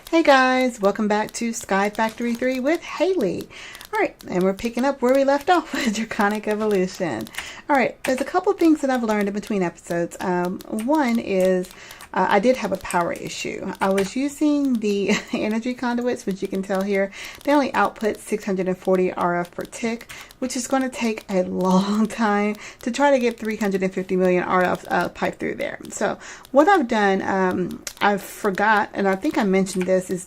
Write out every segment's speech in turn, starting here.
Hey guys, welcome back to SkyFactory 3 with Haley. Alright, and we're picking up where we left off with Draconic Evolution. Alright, there's a couple things that I've learned in between episodes. One is I did have a power issue. I was using the energy conduits, which you can tell here. They only output 640 RF per tick, which is going to take a long time to try to get 350 million RF pipe through there. So what I've done, I forgot, and I think I mentioned this, is,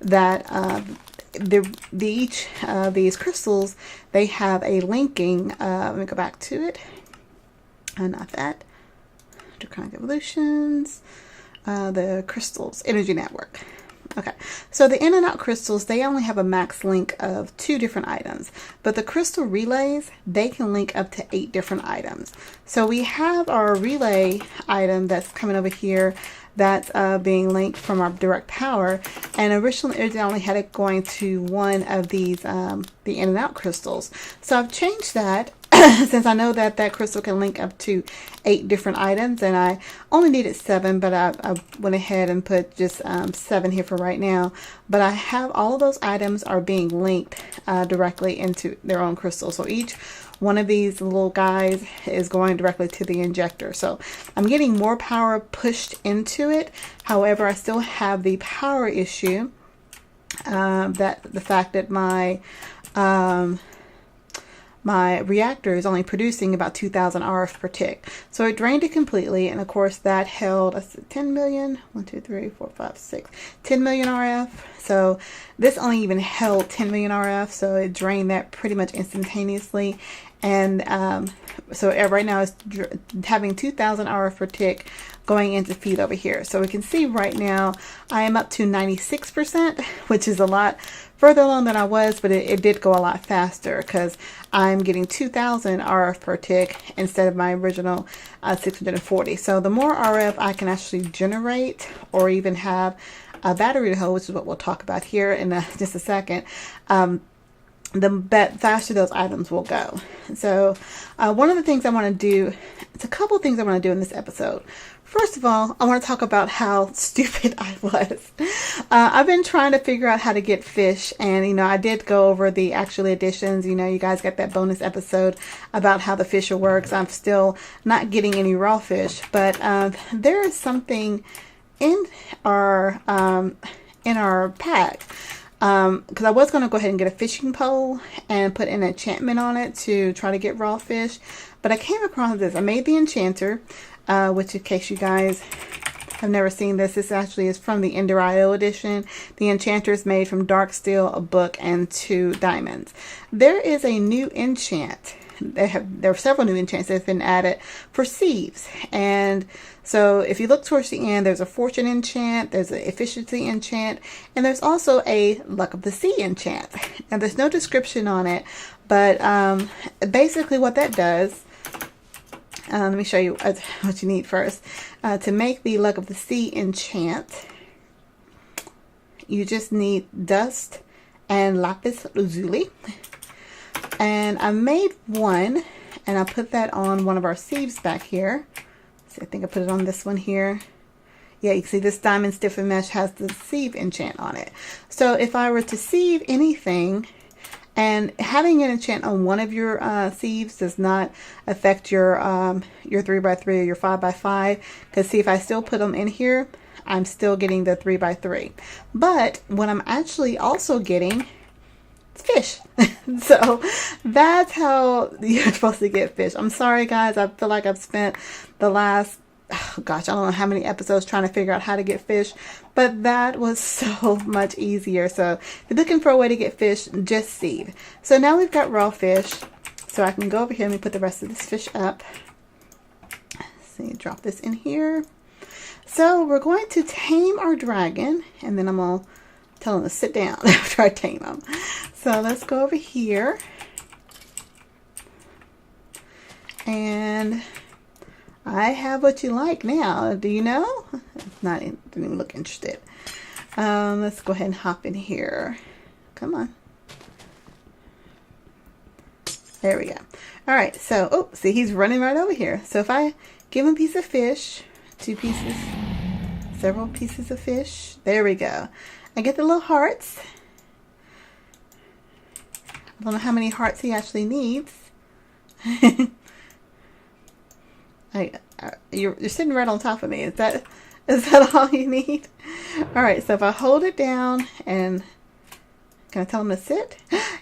that each of these crystals, they have a linking, let me go back to it, not that, Draconic Evolutions, the crystals, energy network. Okay, so the in and out crystals, they only have a max link of 2 different items, but the crystal relays, they can link up to 8 different items. So we have our relay item that's coming over here, that's being linked from our direct power, and originally I only had it going to one of these, the in and out crystals. So I've changed that since I know that that crystal can link up to 8 different items, and I only needed 7, but I went ahead and put just 7 here for right now. But I have all of those items are being linked directly into their own crystal. So each one of these little guys is going directly to the injector. So I'm getting more power pushed into it. However, I still have the power issue, that the fact that my reactor is only producing about 2,000 RF per tick. So it drained it completely, and of course that held 10 million, 1, 2, 3, 4, 5, 6, 10 million RF. So this only even held 10 million RF, so it drained that pretty much instantaneously. And so right now it's having 2,000 RF per tick going into feed over here. So we can see right now I am up to 96%, which is a lot further along than I was, but it did go a lot faster because I'm getting 2,000 RF per tick instead of my original 640. So the more RF I can actually generate, or even have a battery to hold, which is what we'll talk about here in just a second, the faster those items will go. So one of the things I want to do, it's a couple things I want to do in this episode. First of all, I want to talk about how stupid I was. I've been trying to figure out how to get fish, and I did go over the actual additions. You guys got that bonus episode about how the fisher works. I'm still not getting any raw fish, but there is something in our pack. Because I was going to go ahead and get a fishing pole and put an enchantment on it to try to get raw fish, but I came across this. I made the enchanter, which, in case you guys have never seen this, this actually is from the Ender IO edition. The enchanter is made from dark steel, a book, and 2 diamonds. There is a new enchant. There are several new enchants that have been added for sieves, and so if you look towards the end, there's a fortune enchant, there's an efficiency enchant, and there's also a luck of the sea enchant. And there's no description on it, but basically what that does, let me show you what you need first. To make the luck of the sea enchant, you just need dust and lapis lazuli. And I made one, and I put that on one of our sieves back here. So I think I put it on this one here. Yeah, you can see this diamond stiffen mesh has the sieve enchant on it. So if I were to sieve anything, and having an enchant on one of your sieves does not affect your 3x3 or your 5x5, because see, if I still put them in here, I'm still getting the 3x3. But what I'm actually also getting, fish. So that's how you're supposed to get fish. I'm sorry guys, I feel like I've spent the last, I don't know how many episodes trying to figure out how to get fish, but that was so much easier. So if you're looking for a way to get fish, just sieve. So now we've got raw fish, so I can go over here and put the rest of this fish up. See, drop this in here. So we're going to tame our dragon, and then I'm gonna tell him to sit down after I tame him. So let's go over here, and I have what you like now. Do you know? Didn't even look interested. Let's go ahead and hop in here. Come on. There we go. All right. So, oh, see, he's running right over here. So if I give him a piece of fish, 2 pieces, several pieces of fish. There we go. I get the little hearts. I don't know how many hearts he actually needs. You're sitting right on top of me. Is that all you need? All right, so if I hold it down and can I tell him to sit?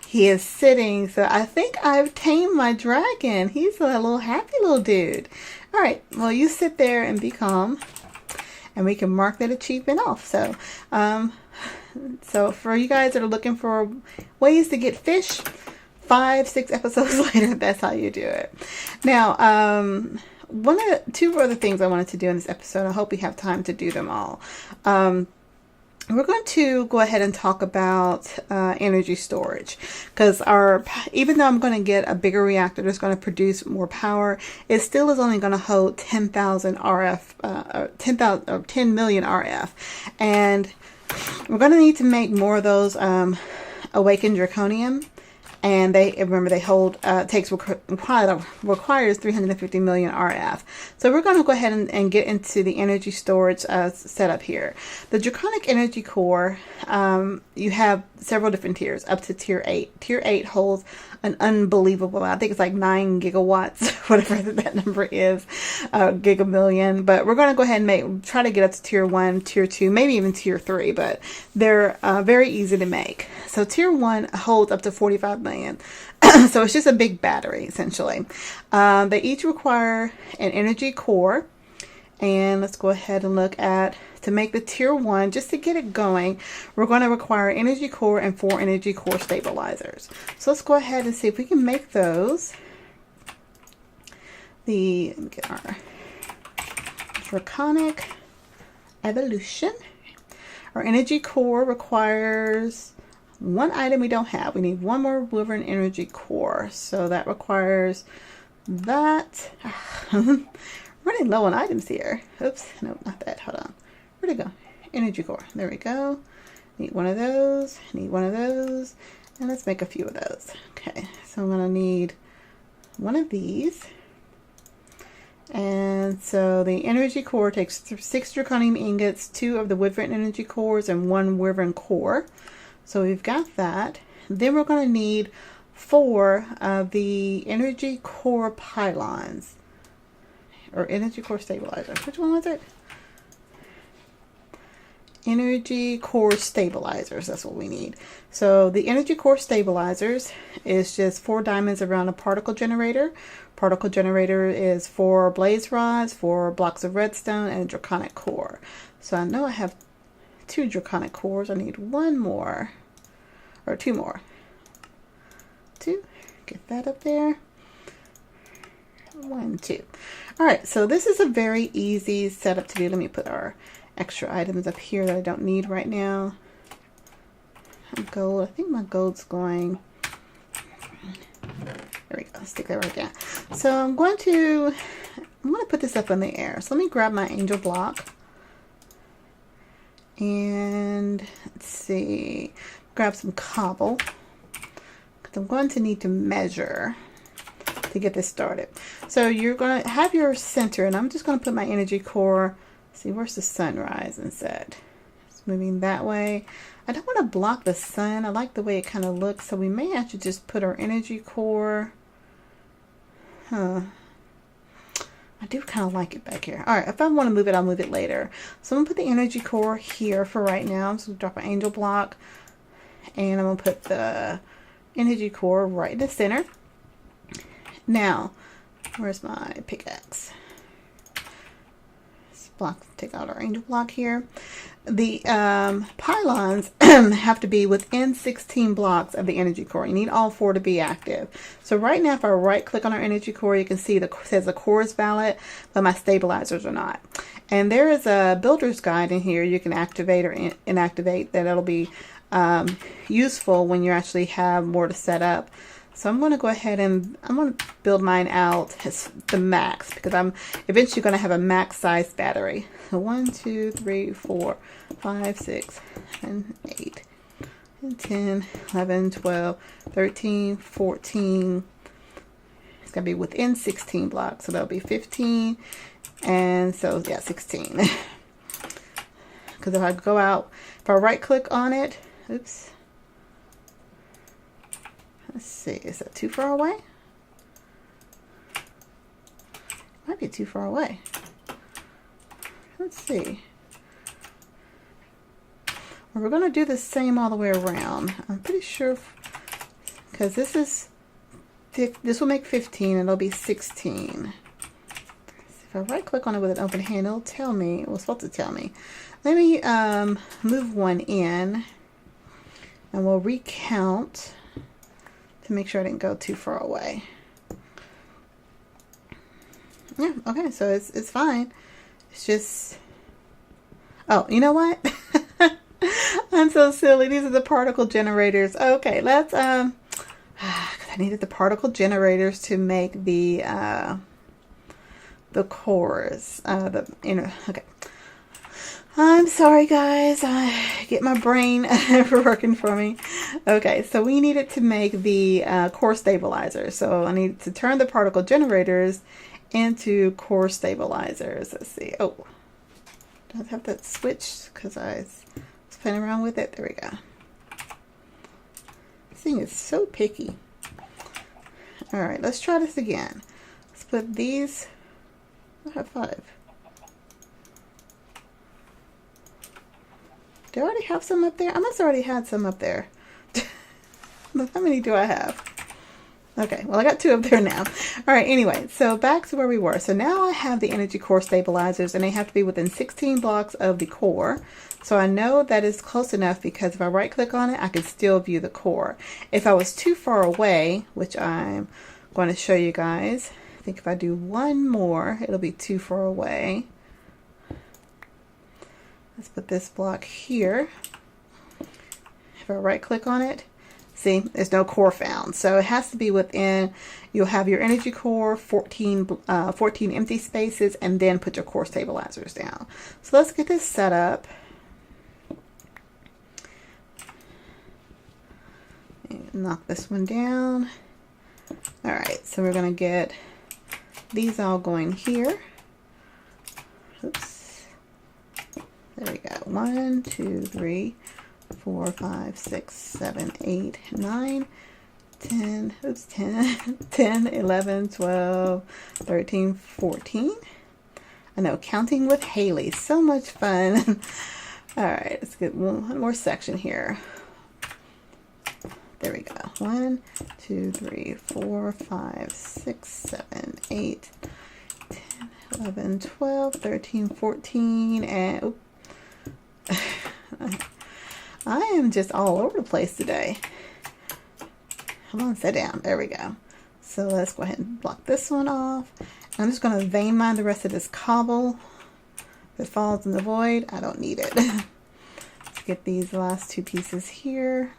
He is sitting. So I think I've tamed my dragon. He's a little happy little dude. All right, well, you sit there and be calm, and we can mark that achievement off. So, so for you guys that are looking for ways to get fish, 5-6 episodes later, that's how you do it. Now, two other things I wanted to do in this episode. I hope we have time to do them all. We're going to go ahead and talk about energy storage, because even though I'm going to get a bigger reactor that's going to produce more power, it still is only going to hold 10,000 RF, 10 million RF, and we're going to need to make more of those awaken draconium. And they hold requires 350 million RF. So we're going to go ahead and get into the energy storage setup here. The draconic energy core, you have several different tiers up to tier 8. Tier 8 holds an unbelievable, I think it's like 9 gigawatts, whatever that number is, gigamillion. But we're going to go ahead and try to get up to tier 1, tier 2, maybe even tier 3, but they're very easy to make. So tier 1 holds up to 45 million. So it's just a big battery, essentially. They each require an energy core. And let's go ahead and look at, to make the tier 1, just to get it going, we're going to require energy core and 4 energy core stabilizers. So let's go ahead and see if we can make those. Let me get our draconic evolution. Our energy core requires one item we don't have. We need one more wyvern energy core. So that requires that. Running low on items here. Oops, no, not that. Hold on. Where'd it go? Energy core. There we go. Need one of those. Need one of those. And let's make a few of those. Okay, so I'm going to need one of these. And so the energy core takes 6 draconium ingots, 2 of the wyvern energy cores, and 1 wyvern core. So we've got that. Then we're going to need 4 of the energy core pylons. Or energy core stabilizer. Which one was it? Energy core stabilizers. That's what we need. So the energy core stabilizers is just 4 diamonds around a particle generator. Particle generator is 4 blaze rods, 4 blocks of redstone, and a draconic core. So I know I have 2 draconic cores. I need 1 more. Or 2 more. 2. Get that up there. 1, 2. All right, so this is a very easy setup to do. Let me put our extra items up here that I don't need right now. Gold. I think my gold's going. There we go. Stick that right there. So I'm going to put this up in the air. So let me grab my angel block. And let's see. Grab some cobble. Because I'm going to need to measure to get this started. So you're going to have your center, and I'm just going to put my energy core. See, where's the sunrise and set? It's moving that way. I don't want to block the sun. I like the way it kind of looks, so we may actually just put our energy core. I do kind of like it back here. All right, if I want to move it, I'll move it later. So I'm going to put the energy core here for right now. I'm just going to drop an angel block, and I'm going to put the energy core right in the center. Now, where's my pickaxe? Let's take out our angel block here. The pylons have to be within 16 blocks of the energy core. You need all 4 to be active. So right now, if I right click on our energy core, you can see it says the core is valid, but my stabilizers are not. And there is a builder's guide in here you can activate or inactivate that'll be useful when you actually have more to set up. So I'm going to go ahead and I'm going to build mine out as the max, because I'm eventually going to have a max size battery. So 1, 2, 3, 4, 5, 6, 7, 8, and 10, 11, 12, 13, 14. It's going to be within 16 blocks. So that'll be 15. And so, yeah, 16. because if I go out, if I right click on it, oops. Let's see, is that too far away? Might be too far away. Let's see. Well, we're going to do the same all the way around. I'm pretty sure, because this will make 15 and it'll be 16. If I right click on it with an open hand, it'll tell me, it was supposed to tell me. Let me move one in and we'll recount to make sure I didn't go too far away. Yeah, okay, so it's fine. It's just, oh, you know what? I'm so silly. These are the particle generators. Okay, let's, I needed the particle generators to make the cores. Okay. I'm sorry, guys. I get my brain working for me. Okay, so we needed to make the core stabilizers. So I need to turn the particle generators into core stabilizers. Let's see. Oh, do I have that switched? Because I was playing around with it. There we go. This thing is so picky. All right, let's try this again. Let's put these. I have 5. Do I already have some up there? I must already had some up there. How many do I have? Okay, well, I got 2 up there now. All right, anyway, so back to where we were. So now I have the energy core stabilizers, and they have to be within 16 blocks of the core. So I know that is close enough because if I right click on it, I can still view the core. If I was too far away, which I'm going to show you guys, I think if I do one more, it'll be too far away. Let's put this block here. If I right click on it, see, there's no core found. So it has to be within, you'll have your energy core, 14 empty spaces, and then put your core stabilizers down. So let's get this set up. Knock this one down. All right, so we're going to get these all going here. Oops. There we go. 1, 2, 3, 4, 5, 6, 7, 8, 9, 10, oops, 10, 11, 12, 13, 14. I know, counting with Haley. So much fun. All right, let's get one more section here. There we go. 1, 2, 3, 4, 5, 6, 7, 8, 10, 11, 12, 13, 14, and oops. I am just all over the place today. Come on, sit down. There we go. So let's go ahead and block this one off. I'm just going to vein mine the rest of this cobble that falls in the void. I don't need it. Let's get these last 2 pieces here.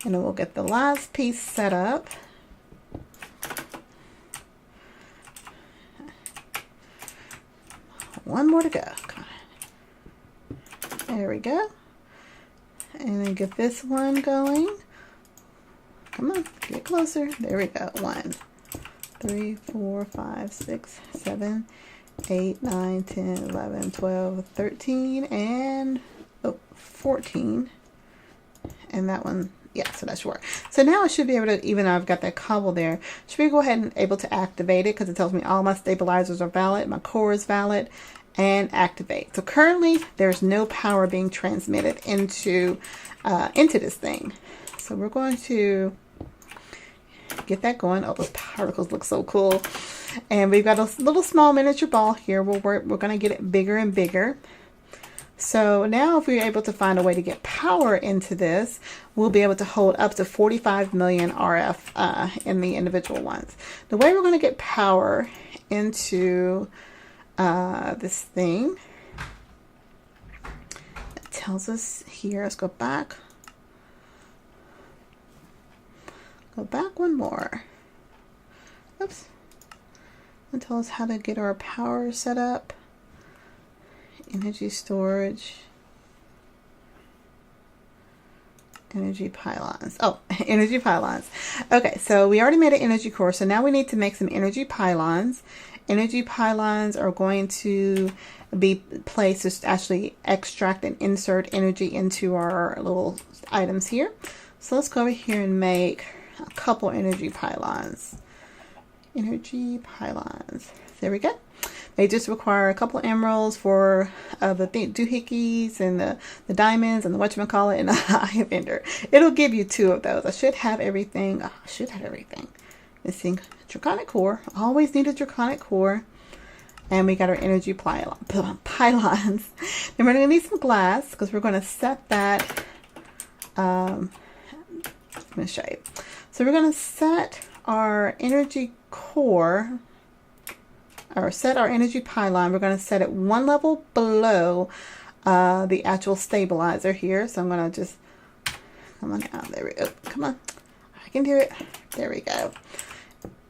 And then we'll get the last piece set up. One more to go. There we go. And then get this one going. Come on, get closer. There we go. 1, 3, 4, 5, 6, 7, 8, 9, 10, 11, 12, 13, and 14. And that one, yeah, so that's short. So now I should be able to, even though I've got that cobble there, should we go ahead and able to activate it because it tells me all my stabilizers are valid, my core is valid, and activate. So currently there's no power being transmitted into this thing. So we're going to get that going. Oh, those particles look so cool. And we've got a little small miniature ball here. We're going to get it bigger and bigger. So now if we're able to find a way to get power into this, we'll be able to hold up to 45 million RF in the individual ones. The way we're going to get power into this thing, it tells us here, let's go back one more. Oops. It tells us how to get our power set up. Energy storage, energy pylons. Oh, energy pylons. Okay, so we already made an energy core, so now we need to make some energy pylons. energy pylons are going to be placed to actually extract and insert energy into our little items here. So let's go over here and make a couple energy pylons. Energy pylons. There we go. They just require a couple emeralds for the doohickeys and the diamonds and the whatchamacallit and the eye of ender. It'll give you 2 of those. I should have everything. Oh, I should have everything. Missing draconic core. Always need a draconic core. And we got our energy pylons. Then we're going to need some glass because we're going to set that. I'm going to show you. So we're going to set our energy core, or set our energy pylon. We're going to set it 1 level below the actual stabilizer here. So I'm going to just, come on now. There we go. Come on. I can do it. There we go.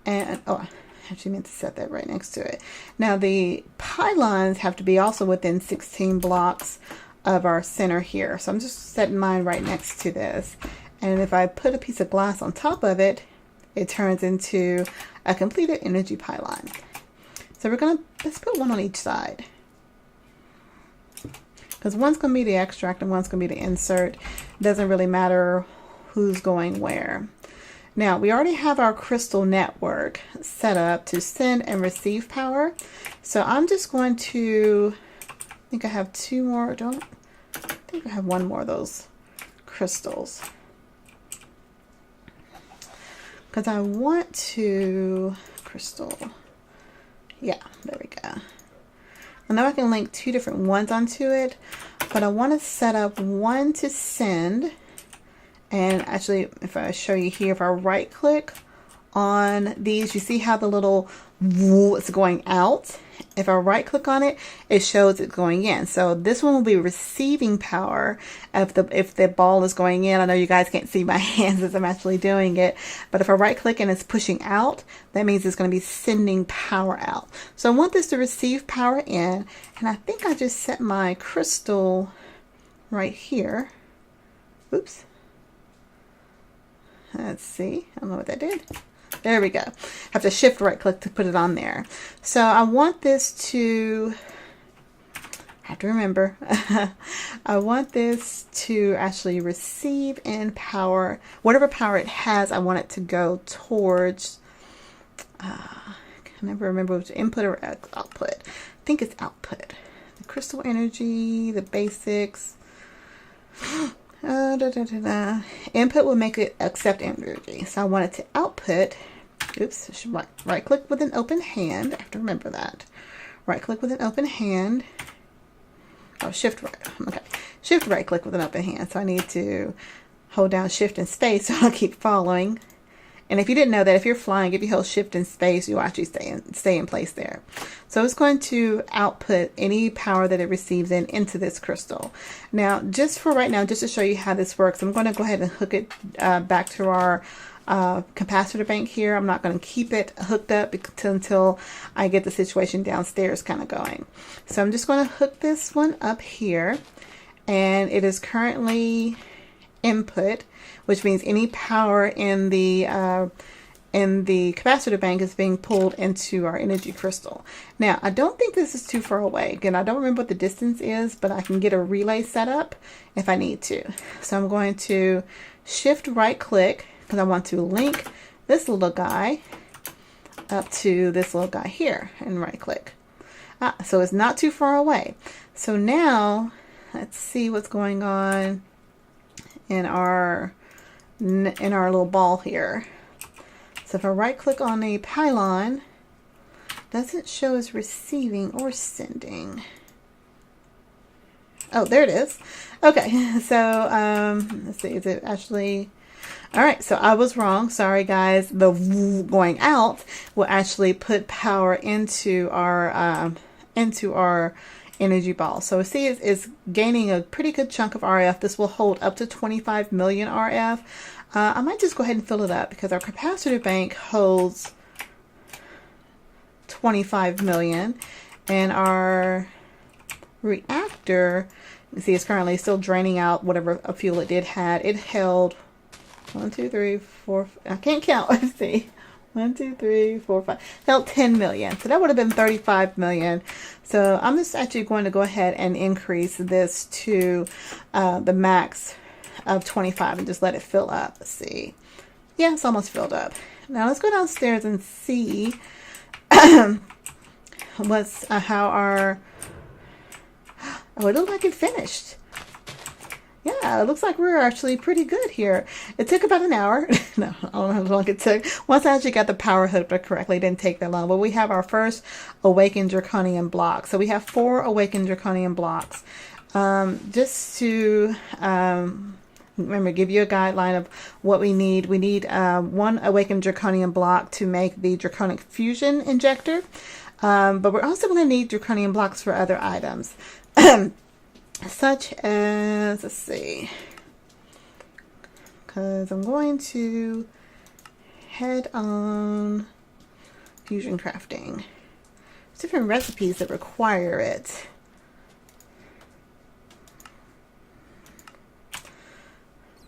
And, oh, I actually meant to set that right next to it. Now the pylons have to be also within 16 blocks of our center here. So I'm just setting mine right next to this. And if I put a piece of glass on top of it, it turns into a completed energy pylon. So let's put 1 on each side. Because one's going to be the extract and one's going to be the insert. It doesn't really matter who's going where. Now, we already have our crystal network set up to send and receive power. So I'm just going to, I think I have 2 more, I think I have 1 more of those crystals. Because I want to, crystal, yeah, there we go. I know I can link 2 different ones onto it, but I want to set up 1 to send. And actually, if I show you here, if I right click on these, you see how the little woo is going out? If I right click on it, it shows it going in. So this one will be receiving power if the ball is going in. I know you guys can't see my hands as I'm actually doing it, but if I right click and it's pushing out, that means it's going to be sending power out. So I want this to receive power in, and I think I just set my crystal right here. Oops. Let's see. I don't know what that did. There we go. I have to shift right click to put it on there. So I want this to, I have to remember, I want this to actually receive in power, whatever power it has, I want it to go towards, I can never remember which input or output. I think it's output. The crystal energy, the basics. Input will make it accept energy. So I want it to output. Oops, I should right click with an open hand. I have to remember that. Right click with an open hand. Oh, shift right. Okay. Shift right click with an open hand. So I need to hold down shift and space so I'll keep following. And if you didn't know that, if you're flying, if you hold shift and space, you'll actually stay in place there. So it's going to output any power that it receives into this crystal. Now, just for right now, just to show you how this works, I'm going to go ahead and hook it back to our capacitor bank here. I'm not going to keep it hooked up until I get the situation downstairs kind of going. So I'm just going to hook this one up here, and it is currently input, which means any power in the capacitor bank is being pulled into our energy crystal. Now, I don't think this is too far away. Again, I don't remember what the distance is, but I can get a relay set up if I need to. So I'm going to shift right click because I want to link this little guy up to this little guy here and right click. So it's not too far away. So now let's see what's going on in our little ball here. So if I right click on the pylon, doesn't show as receiving or sending. Oh, there it is. Okay, so let's see, is it actually, all right, so I was wrong. Sorry guys. The going out will actually put power into our energy ball. So see, it's gaining a pretty good chunk of RF. This will hold up to 25 million RF. I might just go ahead and fill it up because our capacitor bank holds 25 million, and our reactor, you see, it's currently still draining out whatever fuel it did had. It held 1, 2, 3, 4. I can't count. Let's see. 1, 2, 3, 4, 5. Felt 10 million. So that would have been 35 million. So I'm just actually going to go ahead and increase this to the max of 25 and just let it fill up. Let's see. Yeah, it's almost filled up. Now let's go downstairs and see what's how our. Oh, it looked like it finished. Yeah, it looks like we're actually pretty good here. It took about an hour. No, I don't know how long it took. Once I actually got the power hooked up correctly, it didn't take that long. But we have our first awakened draconium block. So we have 4 awakened draconium blocks. Just to remember, give you a guideline of what we need. We need 1 awakened draconium block to make the draconic fusion injector. But we're also going to need draconium blocks for other items. Such as, let's see, because I'm going to head on fusion crafting. There's different recipes that require it.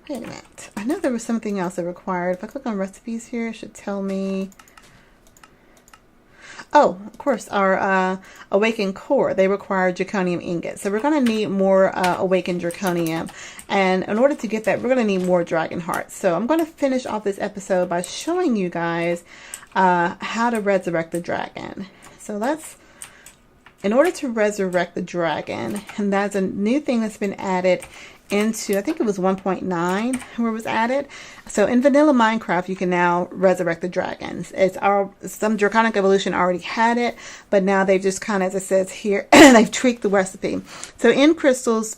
Wait a minute. I know there was something else that required. If I click on recipes here, it should tell me. Oh, of course, our awakened core, they require draconium ingots. So we're going to need more awakened draconium. And in order to get that, we're going to need more dragon hearts. So I'm going to finish off this episode by showing you guys how to resurrect the dragon. So let's, in order to resurrect the dragon, and that's a new thing that's been added into, I think it was 1.9 where it was added. So in vanilla Minecraft, you can now resurrect the dragons. Some Draconic Evolution already had it, but now they've just kind of, as it says here, they've tweaked the recipe. So in crystals,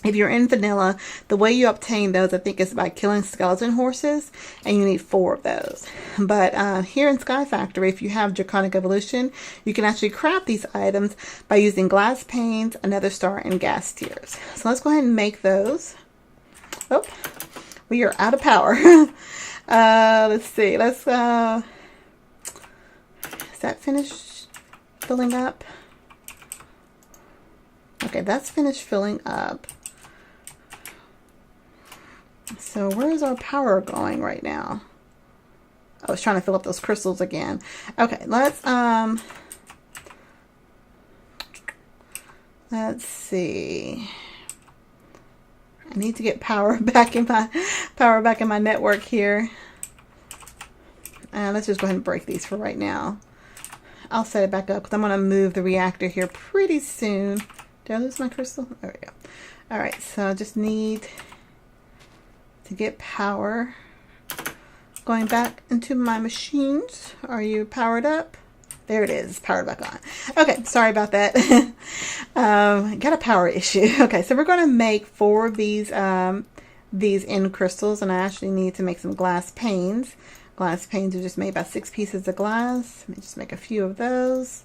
if you're in vanilla, the way you obtain those, I think, is by killing skeleton horses, and you need 4 of those. But here in SkyFactory, if you have Draconic Evolution, you can actually craft these items by using glass panes, another star, and gas tears. So let's go ahead and make those. Oh, we are out of power. Let's see. Let's. Is that finished filling up? Okay, that's finished filling up. So where's our power going right now? I was trying to fill up those crystals again. Okay, let's see. I need to get power back in my network here. Let's just go ahead and break these for right now. I'll set it back up because I'm going to move the reactor here pretty soon. Did I lose my crystal? There we go. All right, so I just need to get power. Going back into my machines. Are you powered up? There it is, powered back on. Okay, sorry about that. Got a power issue. Okay, so we're going to make 4 of these end crystals, and I actually need to make some glass panes. Glass panes are just made by 6 pieces of glass. Let me just make a few of those.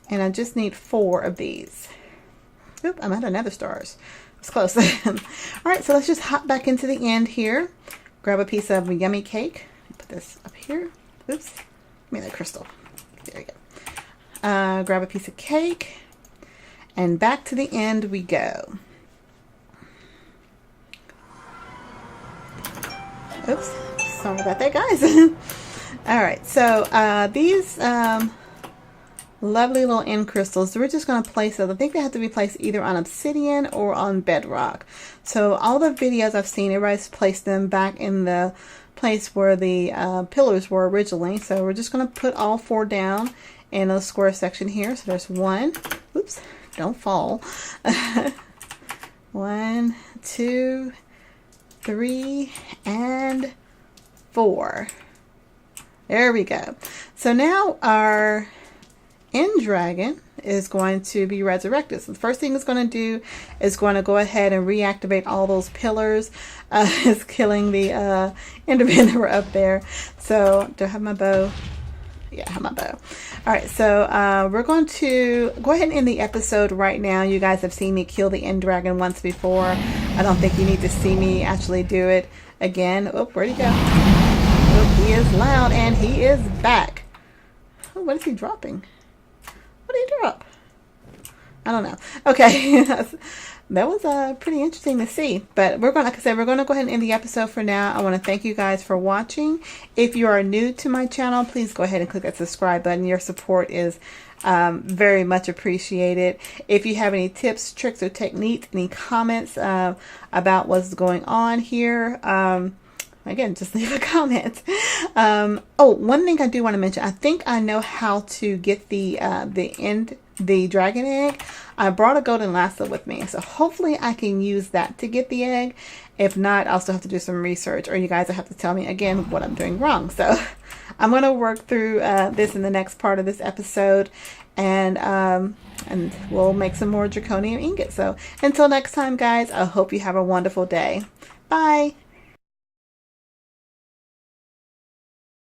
And I just need 4 of these. Oop, I'm out of nether stars. It's close. All right, so let's just hop back into the end here. Grab a piece of yummy cake. Put this up here. Oops. Give me that crystal. There you go. Grab a piece of cake. And back to the end we go. Oops. Sorry about that, guys. All right, so these lovely little end crystals, we're just going to place them. I think they have to be placed either on obsidian or on bedrock. So all the videos I've seen, everybody's placed them back in the place where the pillars were originally. So we're just going to put all 4 down in a square section here. So there's 1. Oops, don't fall. 1, 2, 3, and 4. There we go. So now our end dragon is going to be resurrected. So the first thing it's going to do is going to go ahead and reactivate all those pillars. It's killing the endermen that were up there. So do I have my bow? Yeah, I have my bow. All right, so we're going to go ahead and end the episode right now. You guys have seen me kill the end dragon once before. I don't think you need to see me actually do it again. Oh, where'd he go? Oh, he is loud and he is back. Oh, what is he dropping? What did he drop? I don't know. Okay. that was pretty interesting to see. But we're going to, like I said, we're going to go ahead and end the episode for now. I want to thank you guys for watching. If you are new to my channel, please go ahead and click that subscribe button. Your support is very much appreciated. If you have any tips, tricks, or techniques, any comments about what's going on here, again, just leave a comment. Oh, one thing I do want to mention, I think I know how to get the dragon egg. I brought a golden lasso with me, so hopefully I can use that to get the egg. If not, I'll still have to do some research, or you guys will have to tell me again what I'm doing wrong. So I'm going to work through this in the next part of this episode, and we'll make some more draconium ingots. So until next time, guys, I hope you have a wonderful day. Bye.